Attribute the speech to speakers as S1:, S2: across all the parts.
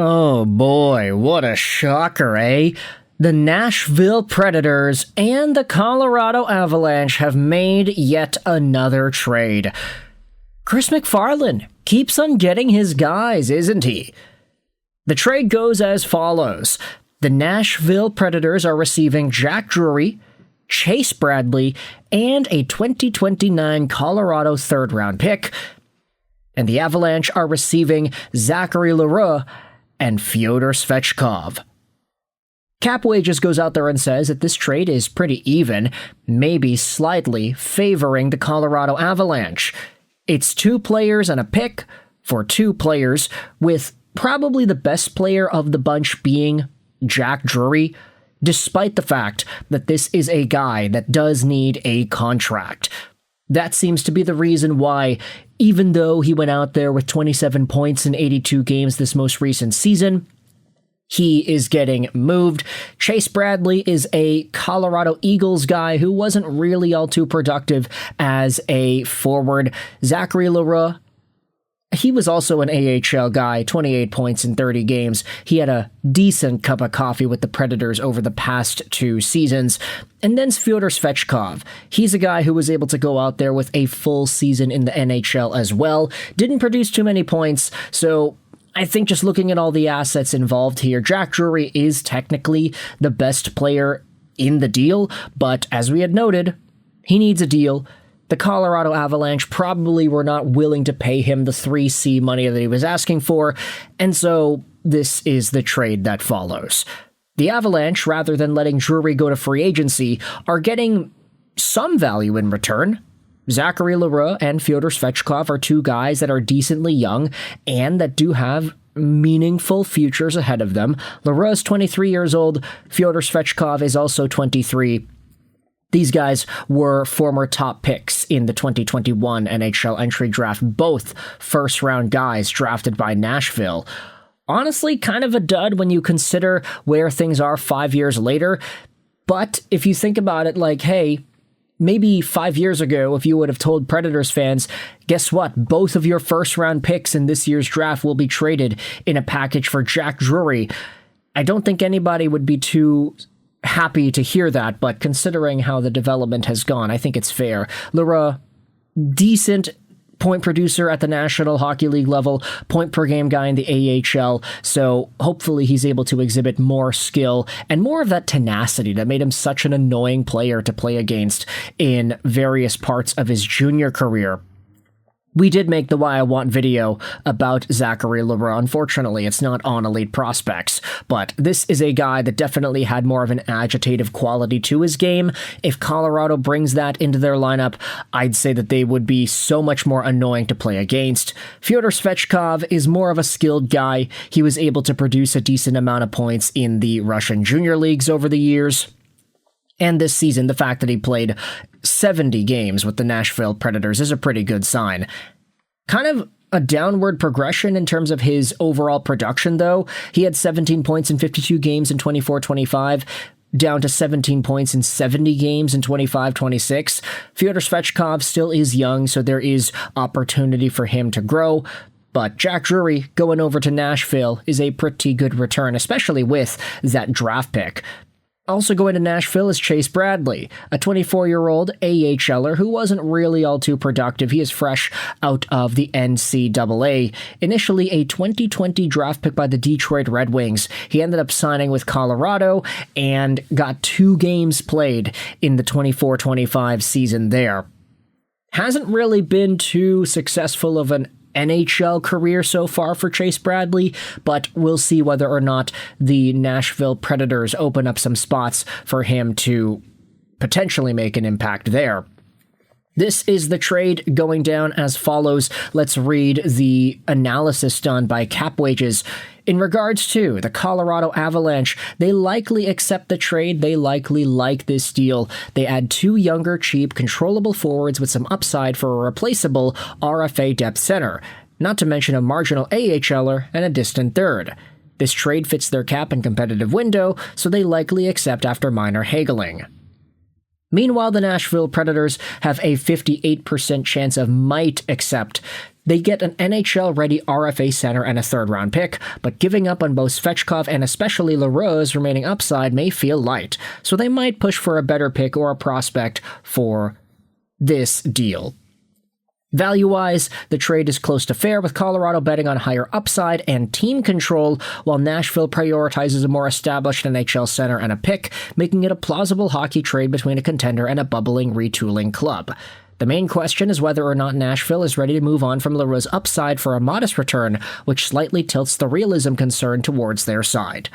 S1: Oh boy, what a shocker, eh? The Nashville Predators and the Colorado Avalanche have made yet another trade. Chris MacFarland keeps on getting his guys, isn't he? The trade goes as follows. The Nashville Predators are receiving Jack Drury, Chase Bradley, and a 2029 Colorado third-round pick. And the Avalanche are receiving Zachary L'Heureux and Fedor Svechkov. Cap Wages goes out there and says that this trade is pretty even, maybe slightly favoring the Colorado Avalanche. It's 2 players and a pick for 2 players, with probably the best player of the bunch being Jack Drury, despite the fact that this is a guy that does need a contract. That seems to be the reason why, even though he went out there with 27 points in 82 games this most recent season, he is getting moved. Chase Bradley is a Colorado Eagles guy who wasn't really all too productive as a forward. Zachary L'Heureux, he was also an AHL guy, 28 points in 30 games. He had a decent cup of coffee with the Predators over the past 2 seasons. And then Fedor Svechkov. He's a guy who was able to go out there with a full season in the NHL as well. Didn't produce too many points, so I think just looking at all the assets involved here, Jack Drury is technically the best player in the deal, but as we had noted, he needs a deal. The Colorado Avalanche probably were not willing to pay him the 3C money that he was asking for, and so this is the trade that follows. The Avalanche, rather than letting Drury go to free agency, are getting some value in return. Zachary L'Heureux and Fedor Svechkov are 2 guys that are decently young and that do have meaningful futures ahead of them. L'Heureux is 23 years old. Fedor Svechkov is also 23. These guys were former top picks in the 2021 NHL Entry Draft, both first-round guys drafted by Nashville. Honestly, kind of a dud when you consider where things are 5 years later, but if you think about it like, hey, maybe 5 years ago, if you would have told Predators fans, guess what? Both of your first-round picks in this year's draft will be traded in a package for Jack Drury. I don't think anybody would be too happy to hear that, but considering how the development has gone, I think it's fair. L'Heureux, decent point producer at the National Hockey League level, point per game guy in the AHL, so hopefully he's able to exhibit more skill and more of that tenacity that made him such an annoying player to play against in various parts of his junior career. We did make the Why I Want video about Zachary L'Heureux. Unfortunately, it's not on Elite Prospects, but this is a guy that definitely had more of an agitative quality to his game. If Colorado brings that into their lineup, I'd say that they would be so much more annoying to play against. Fedor Svechkov is more of a skilled guy. He was able to produce a decent amount of points in the Russian junior leagues over the years. And this season, the fact that he played 70 games with the Nashville Predators is a pretty good sign. Kind of a downward progression in terms of his overall production, though. He had 17 points in 52 games in 24-25, down to 17 points in 70 games in 25-26. Fedor Svechkov still is young, so there is opportunity for him to grow. But Jack Drury going over to Nashville is a pretty good return, especially with that draft pick. Also going to Nashville is Chase Bradley, a 24-year-old AHLer who wasn't really all too productive. He is fresh out of the NCAA. Initially a 2020 draft pick by the Detroit Red Wings, he ended up signing with Colorado and got 2 games played in the 24-25 season there. Hasn't really been too successful of an NHL career so far for Chase Bradley, but we'll see whether or not the Nashville Predators open up some spots for him to potentially make an impact there. This is the trade going down as follows. Let's read the analysis done by Cap Wages. In regards to the Colorado Avalanche, they likely accept the trade. They likely like this deal. They add 2 younger, cheap, controllable forwards with some upside for a replaceable RFA depth center, not to mention a marginal AHLer and a distant third. This trade fits their cap and competitive window, so they likely accept after minor haggling. Meanwhile, the Nashville Predators have a 58% chance of might accept. They get an NHL-ready RFA center and a third-round pick, but giving up on both Svechkov and especially L'Heureux's remaining upside may feel light, so they might push for a better pick or a prospect for this deal. Value-wise, the trade is close to fair, with Colorado betting on higher upside and team control, while Nashville prioritizes a more established NHL center and a pick, making it a plausible hockey trade between a contender and a bubbling retooling club. The main question is whether or not Nashville is ready to move on from L'Heureux's upside for a modest return, which slightly tilts the realism concern towards their side.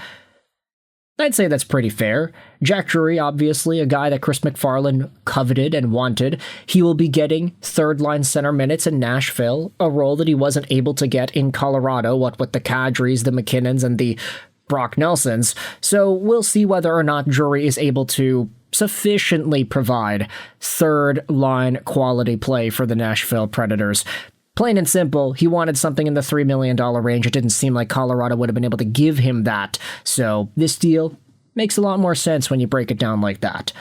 S1: I'd say that's pretty fair. Jack Drury, obviously, a guy that Chris MacFarland coveted and wanted. He will be getting third-line center minutes in Nashville, a role that he wasn't able to get in Colorado, what with the Kadris, the McKinnons, and the Brock Nelsons. So we'll see whether or not Drury is able to sufficiently provide third-line quality play for the Nashville Predators. Plain and simple, he wanted something in the $3 million range. It didn't seem like Colorado would have been able to give him that. So this deal makes a lot more sense when you break it down like that.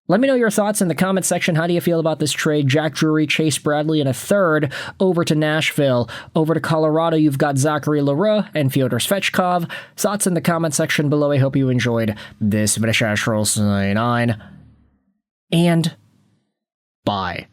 S1: Let me know your thoughts in the comment section. How do you feel about this trade? Jack Drury, Chase Bradley, and a third over to Nashville. Over to Colorado, you've got Zachary L'Heureux and Fedor Svechkov. Thoughts in the comment section below. I hope you enjoyed this video. And bye.